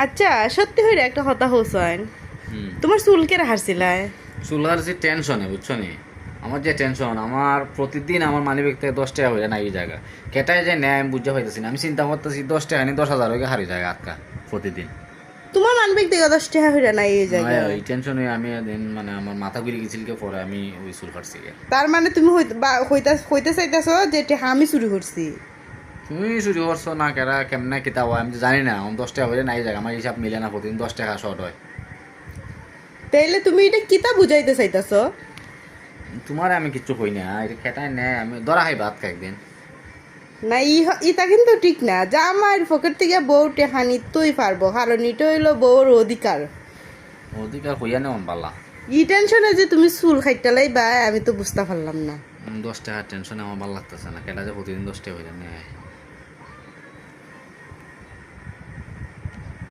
আচ্ছা সত্যি হইরা একটা কথা হোসেন, হুম। তোমার চুল কে হারছিলা? চুলার যে টেনশনে বুঝছো নি, আমার যে টেনশন, আমার প্রতিদিন আমার মানি ব্যাগ থেকে 10 টাকা হয়ে না এই জায়গা কেটায় যে নেয় আমি বুঝতে পাইতেছি না। আমি চিন্তা করতেছি 10 টাকা নি 10,000 হয়ে হারি জায়গা আটকা প্রতিদিন। তোমার মানবিক দিকে 10 টাকা হইরা নাই এই জায়গায়? এই টেনশনে আমি দিন মানে আমার মাথা ঘুরে গেছিল কে পরে আমি ওই চুল কাটছি গে। তার মানে তুমি হইতে চাইতেছো যে এটা আমি চুরি করছি? তুমি চুরি করছো না কেরা কেমনে কিতা হয় আমি তো জানি না। আমার 10 টাকা হয়ে নাই জায়গা, আমার হিসাব মিলে না, প্রতিদিন 10 টাকা শর্ট হয়। তাইলে তুমি এটা কিতা বুঝাইতে চাইতেছো? তোমার আমি কিচ্ছু কই না, এটা কেটায় নেয় আমি ধরা খাইবা আজকে একদিন। না ইটা কিন্তু ঠিক না, যা আমার পকেট থেকে বউ টেহা নিতেই পারবো, কারণ এটা হইলো বউর অধিকার। অধিকার হইয়া নেওয়ান পাল্লা। ই টেনশনে যে তুমি চুল খাইটালাই বা আমি তো বুঝতে পারলাম না। 10 টাকার টেনশনে আমার ভালো লাগতেছে না, কেটা যে প্রতিদিন 10 টাকা হইয়া নেয়।